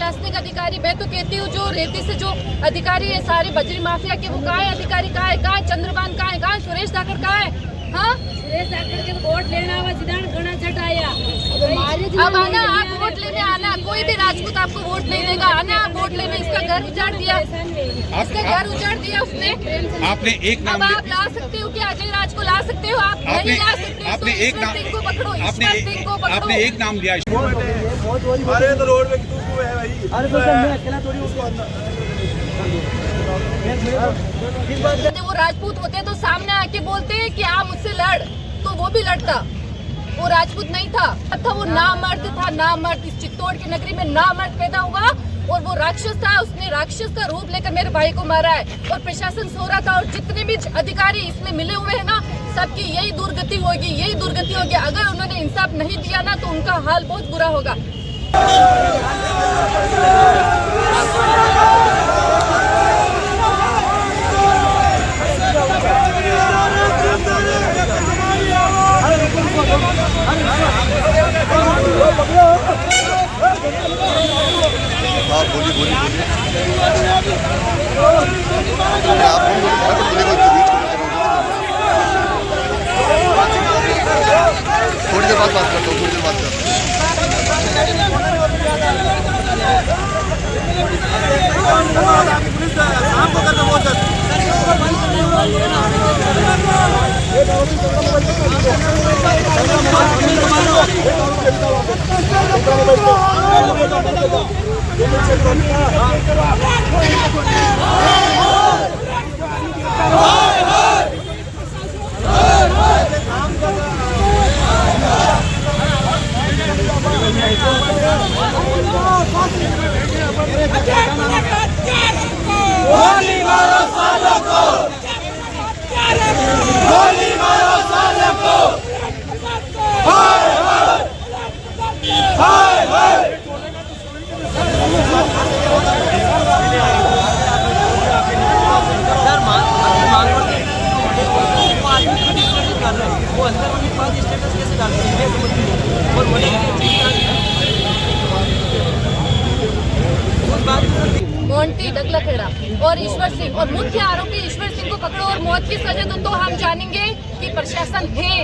प्रशासनिक अधिकारी, मैं तो कहती हूँ जो रेती से जो अधिकारी है सारे बजरी माफिया के, वो कहाँ है अधिकारी, कहाँ है चंद्रकांत, कहाँ है सुरेश धाकड़, कहाँ है? हाँ, सुरेश धाकड़ के वोट लेना हुआ जिधान घना चटाया। अब आना, आप वोट लेने आना, कोई भी राजपूत आपको वोट नहीं देगा, आना आप वोट लेने। इसका घर उजाड़ दिया, इसका घर उजाड़ दिया उसने। आपने एक नाम, अब आप ला सकते हो कि अजय राज को ला सकते हो, आप नहीं ला सकते। आपने एक नाम को पकड़ो, आपने एक नाम लिया। अरे तो रोड में तू है भाई, अरे तो मैं अकेला थोड़ी उसको वो राजपूत होते तो सामने आके बोलते कि आप मुझसे लड़, तो वो भी लड़ता। वो राजपूत नहीं था, वो नामर्द था, नामर्द। इस चित्तौड़ की नगरी में नामर्द पैदा हुआ और वो राक्षस था। उसने राक्षस का रूप लेकर मेरे भाई को मारा है और प्रशासन सो रहा था। और जितने भी अधिकारी इसमें मिले हुए हैं ना, सबकी यही दुर्गति होगी, यही दुर्गति होगी। अगर उन्होंने इंसाफ नहीं दिया ना तो उनका हाल बहुत बुरा होगा। बोलिए थोड़ी देर बाद बात करता हूँ, थोड़ी देर बात करता मोंटी डगलाखेड़ा और ईश्वर सिंह, और मुख्य आरोपी ईश्वर सिंह को पकड़ो और मौत की सजा दो, तो हम जानेंगे कि प्रशासन है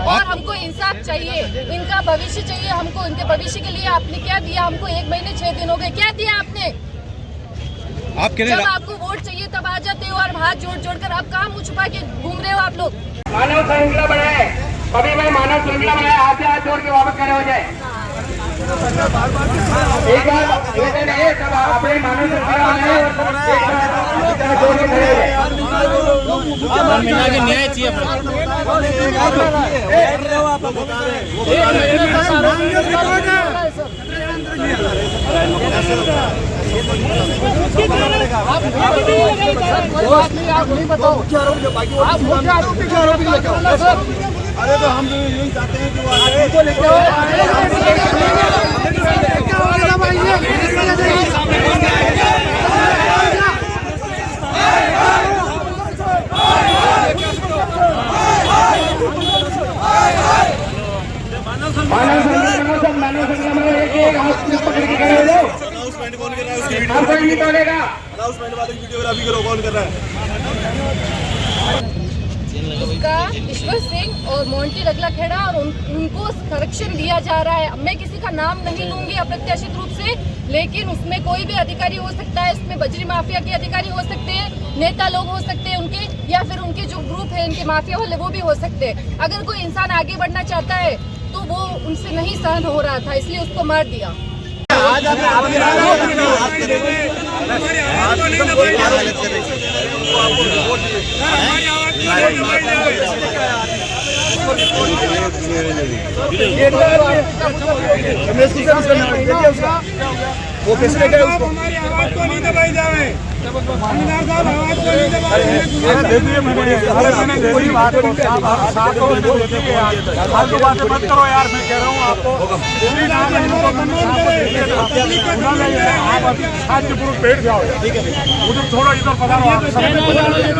और हमको इंसाफ चाहिए, इनका भविष्य चाहिए हमको। इनके भविष्य के लिए आपने क्या दिया हमको? 1 महीने 6 दिन हो गए, क्या दिया आपने? जब आपको वोट चाहिए तब आ जाते हो और हाथ जोड़ जोड़ कर आप कहाँ मुँह छुपा के घूम रहे हो आप लोग? मानव श्रृंखला बनाए, कभी मैं मानव श्रृंखला बनाए, हाथ से हाथ जोड़ के वापस खड़े हो जाए। एक बार ऐसे नहीं, सब अपने मानव श्रृंखला बनाए और जोड़ के खड़े हो जाए। न्याय चाहिए आप नहीं बताओ, आप मुख्य आरोपी लेके आओ। अरे तो हम यही चाहते हैं कि वो लेके उसका ईश्वर सिंह और मोंटी डगलाखेड़ा और उनको संरक्षण दिया जा रहा है। मैं किसी का नाम नहीं लूंगी अप्रत्याशित रूप से, लेकिन उसमें कोई भी अधिकारी हो सकता है। इसमें बजरी माफिया के अधिकारी हो सकते हैं, नेता लोग हो सकते हैं उनके, या फिर उनके जो ग्रुप है इनके माफिया वाले वो भी हो सकते हैं। अगर कोई इंसान आगे बढ़ना चाहता है तो वो उनसे नहीं सहन हो रहा था, इसलिए उसको मार दिया। वो कैसे लेके उसको हमारी आवाज को नहीं दबाई जावे। जमींदार साहब आवाज को नहीं दबाई जावे। दे दिए मैंने कोई बात को साथ को दे दिए यार, फालतू बातें मत करो यार। मैं कह रहा हूँ आपको आप अभी शांतिपूर्वक बैठ जाओ, ठीक है? मुझे थोड़ा इधर पधारो, आप इधर पधार जाओ।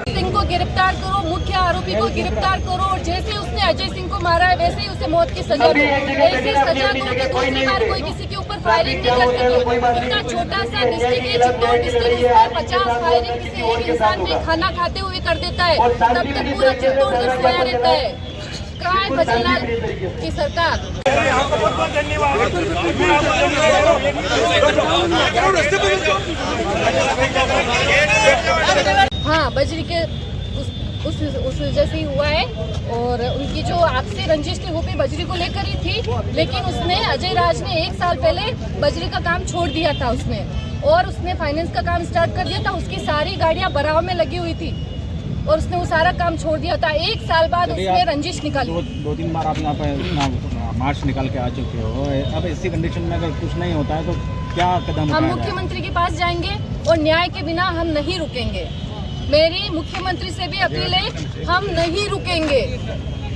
सिंह को गिरफ्तार करो, मुख्य आरोपी को गिरफ्तार करो और जैसे अजय सिंह को मारा है वैसे ही उसे मौत की सजा दो। ऐसी सजा दो कि दूसरी बार कोई किसी के ऊपर फायरिंग नहीं कर सके। इतना छोटा सा डिस्ट्रिक्ट है चित्तौड़ डिस्ट्रिक्ट, इस पर 50 फायरिंग किसी एक इंसान ने खाना खाते हुए कर देता है, तब तक पूरा चित्तौड़ सोया रहता है। कहाँ है भजनलाल की सरकार? हाँ, बजरी के उस वजह से ही हुआ है। और उनकी जो आपसी रंजिश थी वो भी बजरी को लेकर ही थी, लेकिन उसने अजय राज ने 1 साल पहले बजरी का काम छोड़ दिया था उसने, और उसने फाइनेंस का काम स्टार्ट कर दिया था। उसकी सारी गाड़ियां बराव में लगी हुई थी और उसने वो सारा काम छोड़ दिया था। 1 साल बाद उसने रंजिश निकाली। 2-3 बार आप यहाँ पे मार्च निकाल के आ चुके हो। अब इसी कंडीशन में अगर कुछ नहीं होता है तो क्या कदम? हम मुख्यमंत्री के पास जाएंगे और न्याय के बिना हम नहीं रुकेंगे। मेरी मुख्यमंत्री से भी अपील है, हम नहीं रुकेंगे।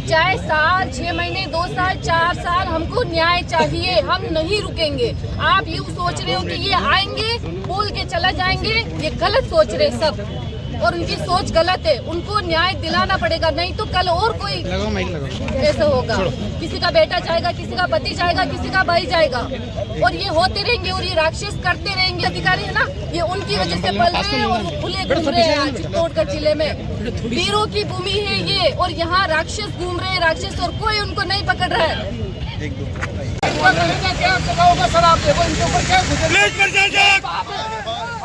चाहे साल, 6 महीने, 2 साल, 4 साल, हमको न्याय चाहिए। हम नहीं रुकेंगे। आप यूँ सोच रहे हो कि ये आएंगे बोल के चला जाएंगे, ये गलत सोच रहे सब, और उनकी सोच गलत है। उनको न्याय दिलाना पड़ेगा, नहीं तो कल और कोई ऐसा होगा। किसी का बेटा जाएगा, किसी का पति जाएगा, किसी का भाई जाएगा, और ये होते रहेंगे और ये राक्षस करते रहेंगे। अधिकारी है ना, ये उनकी वजह से पल रहे हैं और वो खुले घूम रहे हैं। चित्तौड़गढ़ जिले में वीरों की भूमि है ये, और यहाँ राक्षस घूम रहे हैं, राक्षस, और कोई उनको नहीं पकड़ रहा है।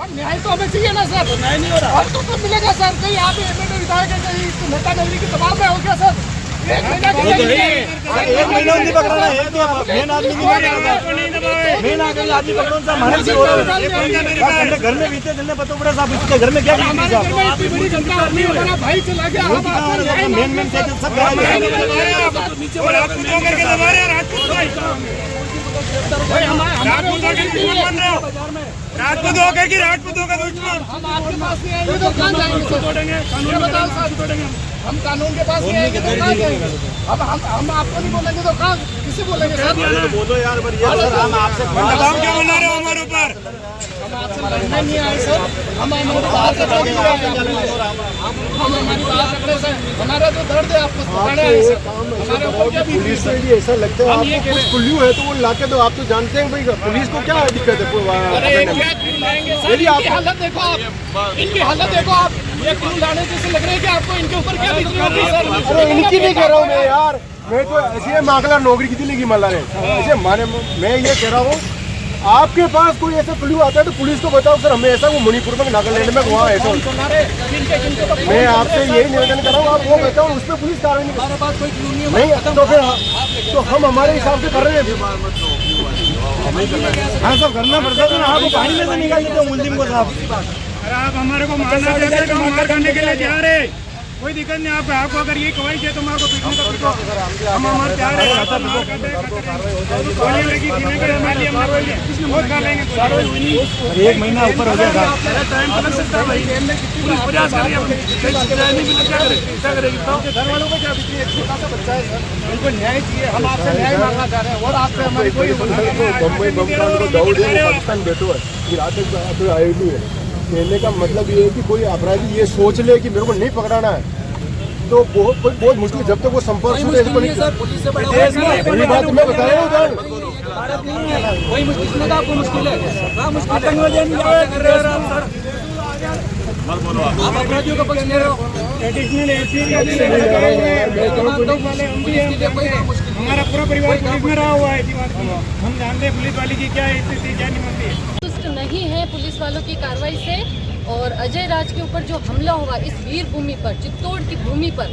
न्याय तो हमें चाहिए ना सर, न्याय नहीं हो रहा तो मिलेगा सर। कहीं आप विधायक कहीं नेता नगरी के दबाव में हो गया सर। 1 महीना नहीं पकड़ना है, मेन आदमी मेन आदमी पकड़ो। हमारे घर में बीते चलने पता पड़ा साहब, इसके घर में क्या बड़ी जनता भाई चला गया। मेन सब राजपूतों का दुश्मन। हम आपके पास नहीं आएंगे तो कहाँ जाएंगे? हम कानून के पास नहीं आएंगे तो कहाँ जाएंगे? अब हम आपको नहीं बोलेंगे तो कहाँ किसे बोलेंगे सर? बोलो यार, हम आपसे क्या बना रहे हो हमारे ऊपर? हम आपसे लड़ने नहीं आए सर, हम हमारी बात पकड़े सर। हमारा जो दर्द है आपको पकड़े हैं सर। हमारे ऊपर क्या पुलिस से भी ऐसा लगता है आपको कुछ कुल्लू है तो वो लाके दो। आप तो जानते हैं भाई पुलिस को क्या दिक्कत है। यदि आप हालत देखो, आप इनकी हालत देखो, आप ये क्यों लाने जैसे लग रहे हैं कि आपको इनके ऊपर क्या बीती होगी सर? अरे इनकी नहीं कह रहा हूँ मैं यार, मैं तो ऐसे मांगला नौकरी की लगी मल्ला ने ऐसे माने। मैं ये कह रहा हूँ आपके पास कोई ऐसा क्लू आता है तो पुलिस को बताओ सर। हमें ऐसा वो मणिपुर में, नागालैंड में वहाँ ऐसा, मैं आपसे यही निवेदन कर रहा हूँ, आप वो बताओ, उस पर पुलिस कार्रवाई नहीं तो फिर तो हम हमारे हिसाब से कर रहे हैं। हाँ सब करना पड़ता है ना, आप पानी में से निकाल देते हो मुलजिम को साहब। अरे आप हमारे को मारना चाहते हैं तो मार करने के लिए तैयार है, कोई दिक्कत नहीं। आपको अगर ये ख्वाहिश है तो हमारे को पीछने का पीछो, हम हमारे तैयार है। गोली लगी पीने के हमारे लिए बहुत खा लेंगे। 1 महीना ऊपर हो गया टाइम तो लग सकता है भाई, पुलिस प्रयास कर रही है, क्या करेगी? घर वालों को क्या बीती, एक छोटा सा बच्चा है सर, उनको न्याय चाहिए। हम आपसे न्याय मांगना चाह रहे हैं और आपसे हमारी कोई पाकिस्तान बैठो है, फिर आते आए नहीं है। कहने का मतलब ये है कि कोई अपराधी ये सोच ले कि मेरे को नहीं पकड़ाना है तो बहुत मुश्किल। जब तक वो संपर्क बड़ी बात मैं बता रहा हूँ, कोई मुश्किल आपको मुश्किल है। आप अपराधियों का पक्ष ले रहे हो। हमारा पूरा परिवार पुलिस में रहा हुआ है, हम जानते हैं पुलिस वाली की क्या स्थिति, क्या नहीं बनती है। संतुष्ट नहीं है पुलिस वालों की कार्रवाई से। और अजय राज के ऊपर जो हमला हुआ इस वीर भूमि पर, चित्तौड़ की भूमि पर,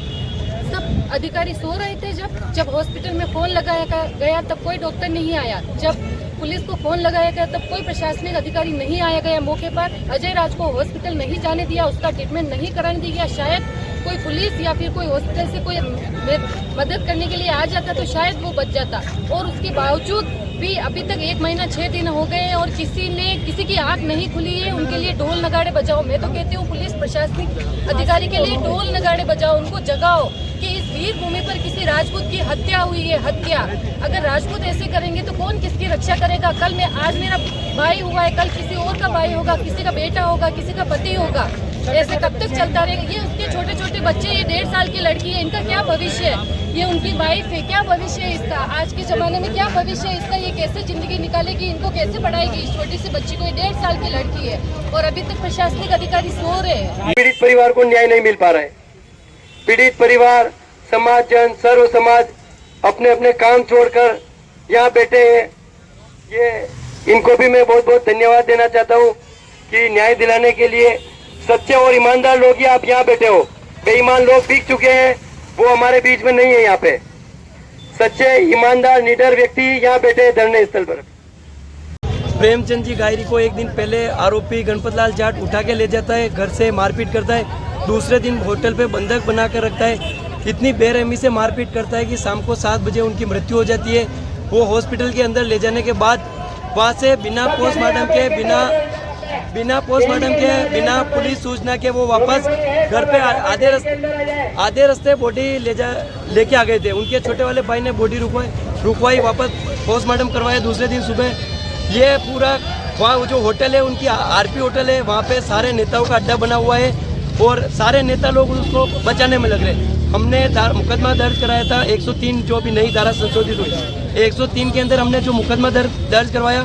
सब अधिकारी सो रहे थे। जब हॉस्पिटल में फोन लगाया गया तब कोई डॉक्टर नहीं आया। जब पुलिस को फोन लगाया गया तब कोई प्रशासनिक अधिकारी नहीं आया गया मौके पर। अजय राज को हॉस्पिटल नहीं जाने दिया, उसका ट्रीटमेंट नहीं कराने दिया। शायद कोई पुलिस या फिर कोई हॉस्पिटल से कोई मदद करने के लिए आ जाता तो शायद वो बच जाता। और उसके बावजूद भी अभी तक 1 महीना 6 दिन हो गए हैं और किसी की आंख नहीं खुली है। उनके लिए ढोल नगाड़े बजाओ। मैं तो कहती हूँ पुलिस प्रशासनिक अधिकारी के लिए ढोल नगाड़े बजाओ, उनको जगाओ कि इस वीर भूमि पर किसी राजपूत की हत्या हुई है। हत्या अगर राजपूत ऐसे करेंगे तो कौन किसकी रक्षा करेगा? आज मेरा भाई हुआ है, कल किसी और का भाई होगा, किसी का बेटा होगा, किसी का पति होगा। ऐसे कब तक चलता रहेगा? ये उसके छोटे छोटे बच्चे, ये 1.5 साल की लड़की है, इनका क्या भविष्य है? ये उनकी वाइफ है, क्या भविष्य है इसका? आज के जमाने में क्या भविष्य है इसका? ये कैसे जिंदगी निकालेगी? इनको कैसे पढ़ाएगी? इस छोटी सी बच्ची को, ये 1.5 साल की लड़की है और अभी तक प्रशासनिक अधिकारी सो रहे हैं। पीड़ित परिवार को न्याय नहीं मिल पा रहा है। पीड़ित परिवार, समाज जन, सर्व समाज अपने अपने काम छोड़कर यहाँ बैठे हैं। ये इनको भी मैं बहुत बहुत धन्यवाद देना चाहता हूँ कि न्याय दिलाने के लिए सच्चे और ईमानदार लोग ही आप यहाँ बैठे हो। बेईमान लोग बिक चुके हैं, वो हमारे बीच में नहीं है। यहाँ पे सच्चे ईमानदार निडर व्यक्ति यहाँ बैठे हैं धरने स्थल पर। प्रेमचंद जी गायरी को एक दिन पहले आरोपी गणपत लाल जाट उठा के ले जाता है, घर से मारपीट करता है, दूसरे दिन होटल पे बंधक बना कर रखता है, इतनी बेरहमी से मारपीट करता है कि शाम को 7 बजे उनकी मृत्यु हो जाती है। वो हॉस्पिटल के अंदर ले जाने के बाद वहाँ से बिना पोस्टमार्टम के, बिना पुलिस सूचना के वो वापस घर पे आधे रास्ते बॉडी लेके आ गए थे। उनके छोटे वाले भाई ने बॉडी रुकवाई, वापस पोस्टमार्टम करवाया। दूसरे दिन सुबह ये पूरा वहाँ जो होटल है उनकी आरपी होटल है, वहाँ पे सारे नेताओं का अड्डा बना हुआ है और सारे नेता लोग उसको बचाने में लग रहे। हमने मुकदमा दर्ज कराया था 103, जो भी नई धारा संशोधित हुई 103 के अंदर हमने जो मुकदमा दर्ज करवाया,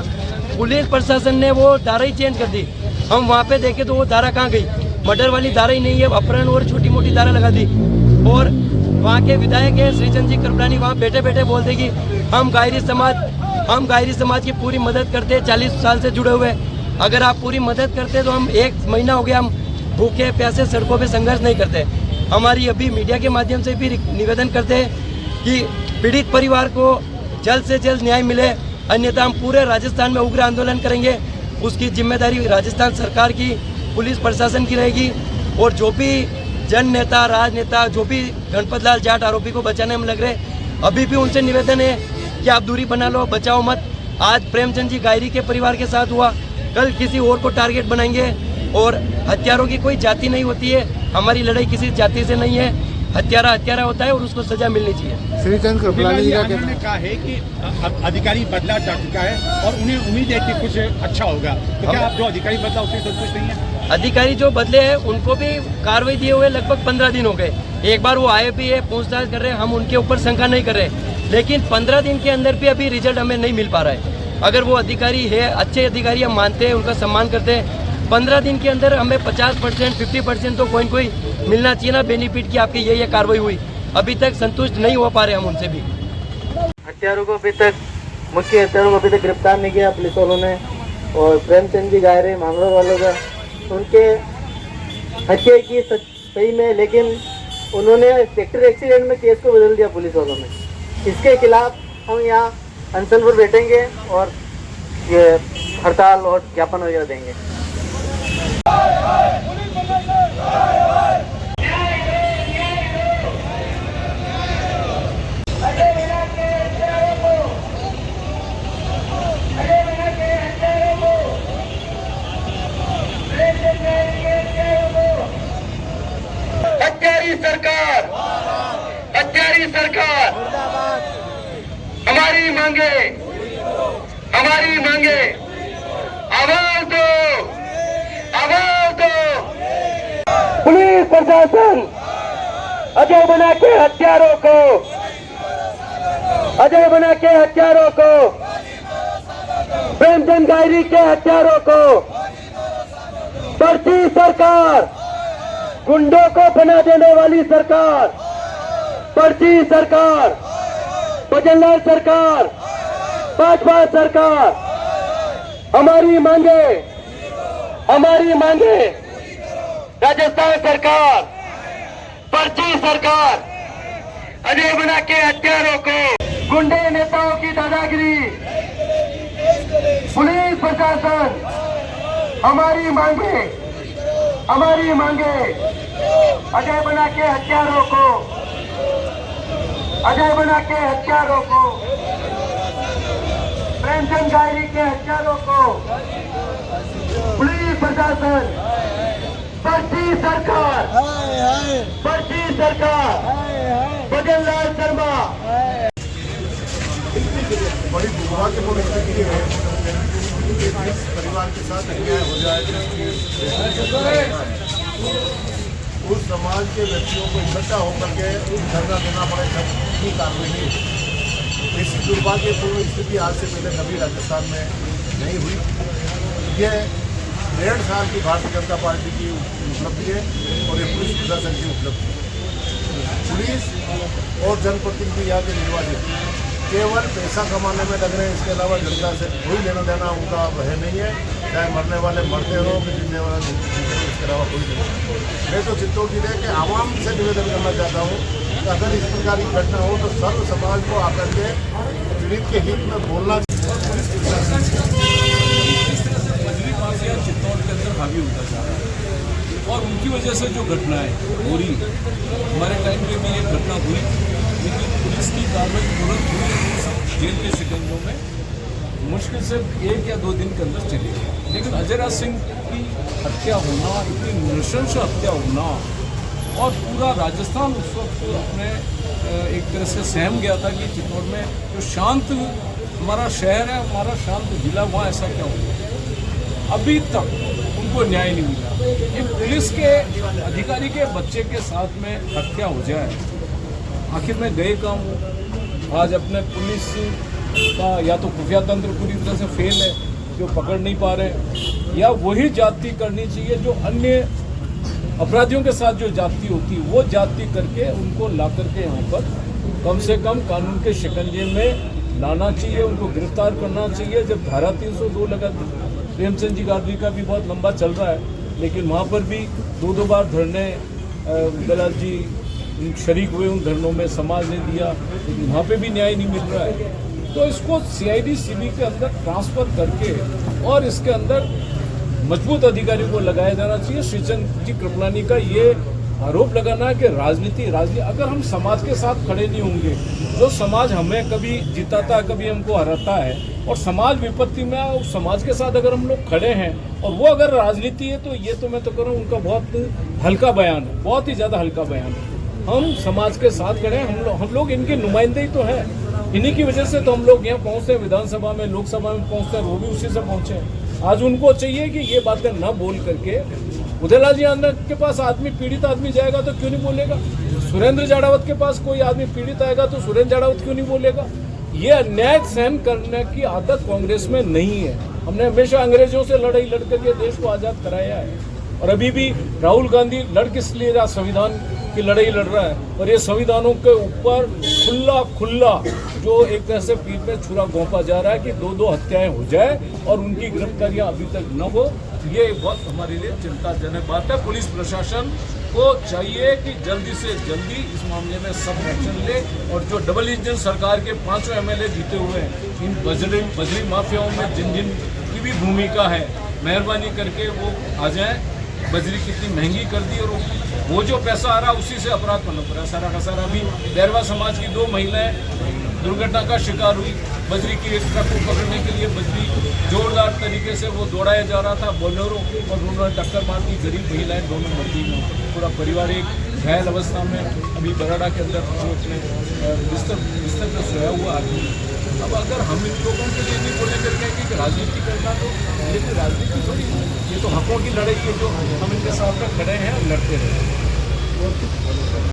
पुलिस प्रशासन ने वो धारा ही चेंज कर दी। हम वहाँ पे देखे तो वो धारा कहाँ गई? मर्डर वाली धारा ही नहीं है, अपहरण और छोटी मोटी धारा लगा दी। और वहाँ के विधायक है श्रीचंद जी कृपलानी, वहाँ बैठे बैठे बोलते कि हम गायरी समाज की पूरी मदद करते हैं, 40 साल से जुड़े हुए। अगर आप पूरी मदद करते तो हम 1 महीना हो गया हम भूखे प्यासे सड़कों पे संघर्ष नहीं करते। हमारी अभी मीडिया के माध्यम से भी निवेदन करते हैं कि पीड़ित परिवार को जल्द से जल्द न्याय मिले, अन्यथा हम पूरे राजस्थान में उग्र आंदोलन करेंगे। उसकी जिम्मेदारी राजस्थान सरकार की, पुलिस प्रशासन की रहेगी। और जो भी जन नेता, राजनेता, जो भी गणपत लाल जाट आरोपी को बचाने में लग रहे, अभी भी उनसे निवेदन है कि आप दूरी बना लो, बचाओ मत। आज प्रेमचंद जी गायरी के परिवार के साथ हुआ, कल किसी और को टारगेट बनाएंगे। और हत्यारों की कोई जाति नहीं होती है, हमारी लड़ाई किसी जाति से नहीं है। हत्यारा होता है और उसको सजा मिलनी चाहिए। श्रीचंद कृपलानी जी का उन्होंने कहा है कि अधिकारी बदला जा चुका है और उन्हें उम्मीद है कि कुछ अच्छा होगा, तो क्या आप जो अधिकारी बदला उससे संतुष्ट नहीं है? अधिकारी जो बदले हैं उनको भी कार्रवाई दिए हुए लगभग 15 दिन हो गए। एक बार वो आए भी है, पूछताछ कर रहे हैं, हम उनके ऊपर शंका नहीं कर रहे, लेकिन 15 दिन के अंदर भी अभी रिजल्ट हमें नहीं मिल पा रहा है। अगर वो अधिकारी है, अच्छे अधिकारी हम मानते हैं, उनका सम्मान करते हैं, 15 दिन के अंदर हमें 50%, 50% तो कोई मिलना चाहिए ना बेनिफिट की आपकी ये कार्रवाई हुई। अभी तक संतुष्ट नहीं हो पा रहे हम उनसे भी। हत्यारों को अभी तक, मुख्य हत्यारों को अभी तक गिरफ्तार नहीं किया पुलिस वालों ने। और प्रेमचंद जी गायरे मांगरोल वालों का, उनके हत्या की सही में, लेकिन उन्होंने ट्रैक्टर एक्सीडेंट में केस को बदल दिया पुलिस वालों ने। इसके खिलाफ हम यहाँ अनशन पर बैठेंगे और ये हड़ताल और ज्ञापन वगैरह देंगे। हत्यारी सरकार, हमारी मांगे, आवाज दो। पुलिस प्रशासन अजय बना के हत्यारों को, प्रेमचंद गायरी के हत्यारों को, पर्ची सरकार, गुंडों को बना देने वाली सरकार, पर्ची सरकार, भजनलाल सरकार, भाजपा सरकार, हमारी मांगे, राजस्थान सरकार, पर्ची सरकार, अजय बना के हत्यारों को, गुंडे नेताओं की दादागिरी, पुलिस प्रशासन, हमारी मांगे, अजय बना के हत्यारों को, प्रेमचंद गायरी के हत्यारों को, पुलिस प्रशासन, पर्ची सरकार, भजनलाल शर्मा। बड़ी दुर्भाग्यपूर्ण स्थिति है कि इस परिवार के साथ अन्याय हो जाए। उस समाज के व्यक्तियों को इकट्ठा होकर के धरना देना पड़े की कार्रवाई नहीं हुई। ऐसी दुर्भाग्यपूर्ण स्थिति आज से पहले कभी राजस्थान में नहीं हुई। ये 1.5 साल की भारतीय जनता पार्टी की उपलब्धि है और ये पुलिस प्रशासन की उपलब्धि है। पुलिस और जनप्रतिनिधि यहाँ के निर्वाचित केवल पैसा कमाने में लग रहे हैं, इसके अलावा जनता से कोई लेना देना उनका वह नहीं है। चाहे मरने वाले मरते रहो कि जीतने वाले जीते रहो, इसके अलावा कोई नहीं। मैं तो चित्तौड़ जिले के आवाम से निवेदन करना चाहता हूँ कि अगर इस प्रकार की घटना हो तो सर्व समाज को आकर के पीड़ित के हित में बोलना बजरी माफिया चित्तौड़ के अंदर हावी होता जा रहा है और उनकी वजह से जो घटनाएं हो रही, हमारे टाइम पे भी एक घटना हुई, लेकिन पुलिस की कार्रवाई तुरंत हुई। जेल के शिकंजों में मुश्किल से 1 या 2 दिन के अंदर चली गई। लेकिन अजय राज सिंह की हत्या होना, इतनी नृशंस हत्या होना, और पूरा राजस्थान उस वक्त अपने एक तरह से सहम गया था कि चित्तौड़ में जो शांत हमारा शहर है, हमारा शांत जिला, वहाँ ऐसा क्या हुआ। अभी तक उनको न्याय नहीं मिला। एक पुलिस के अधिकारी के बच्चे के साथ में हत्या हो जाए, आखिर में गए काम हो। आज अपने पुलिस का या तो खुफिया तंत्र पूरी तरह से फेल है, जो पकड़ नहीं पा रहे, या वही जाति करनी चाहिए जो अन्य अपराधियों के साथ जो जाति होती है, वो जाति करके उनको ला करके यहाँ पर कम से कम कानून के शिकंजे में लाना चाहिए, उनको गिरफ्तार करना चाहिए। जब धारा 302 लगा, प्रेमचंद जी गांधी का भी बहुत लंबा चल रहा है, लेकिन वहाँ पर भी 2 बार धरने दलाल जी शरीक हुए उन धरनों में, समाज ने दिया, लेकिन वहाँ पे भी न्याय नहीं मिल रहा है। तो इसको CID CB के अंदर ट्रांसफर करके और इसके अंदर मजबूत अधिकारी को लगाया जाना चाहिए। श्रीचंद जी कृपलानी का ये आरोप लगाना है कि राजनीति अगर हम समाज के साथ खड़े नहीं होंगे, जो समाज हमें कभी जिताता है, कभी हमको हराता है, और समाज विपत्ति में और समाज के साथ अगर हम लोग खड़े हैं और वो अगर राजनीति है, तो ये तो मैं तो करूँ उनका बहुत हल्का बयान है, बहुत ही ज़्यादा हल्का बयान है। हम समाज के साथ खड़े हैं, हम लोग इनके नुमाइंदे ही तो हैं। इन्हीं की वजह से तो हम लोग यहाँ पहुँचते हैं, विधानसभा में, लोकसभा में पहुँचते हैं, वो भी उसी से पहुँचे हैं। आज उनको चाहिए कि ये बातें न बोल करके, उदयलाल जी आनंद के पास आदमी, पीड़ित आदमी जाएगा तो क्यों नहीं बोलेगा? सुरेंद्र जाड़ावत के पास कोई आदमी पीड़ित आएगा तो सुरेंद्र जाड़ावत क्यों नहीं बोलेगा? ये अन्याय सहन करने की आदत कांग्रेस में नहीं है। हमने हमेशा अंग्रेजों से लड़ाई लड़ करके देश को आज़ाद कराया है, और अभी भी राहुल गांधी लड़ किस लिए रहा? संविधान की लड़ाई लड़ रहा है, और ये संविधानों के ऊपर खुला जो एक तरह से पीठ में छुरा घोंपा जा रहा है कि 2 हत्याएं हो जाए और उनकी गिरफ्तारियां अभी तक न हो। ये बहुत हमारे लिए चिंताजनक बात है। पुलिस प्रशासन को चाहिए कि जल्दी से जल्दी इस मामले में सब एक्शन ले, और जो डबल इंजन सरकार के 5 MLA जीते हुए हैं, इन बजरी माफियाओं में जिन की भी भूमिका है, मेहरबानी करके वो आ जाएं। बजरी कितनी महंगी कर दी, और वो जो पैसा आ रहा उसी से अपराध पनप रहा है सारा का सारा। अभी बैरवा समाज की 2 महिलाएं दुर्घटना का शिकार हुई। बजरी की एक ट्रक को पकड़ने के लिए बजरी जोरदार तरीके से वो दौड़ाया जा रहा था बोलेरो, और उन्होंने टक्कर मार दी। गरीब महिलाएं दोनों मर गई, पूरा परिवार एक घायल अवस्था में अभी बराड़ा के अंदर बिस्तर पर सोया हुआ आदमी। अब अगर हम इन लोगों के लिए नहीं बोले करके कि राजनीति करना, तो ये तो राजनीति थोड़ी, ये तो हकों की लड़ाई है जो हम इनके साथ खड़े हैं और लड़ते रहे।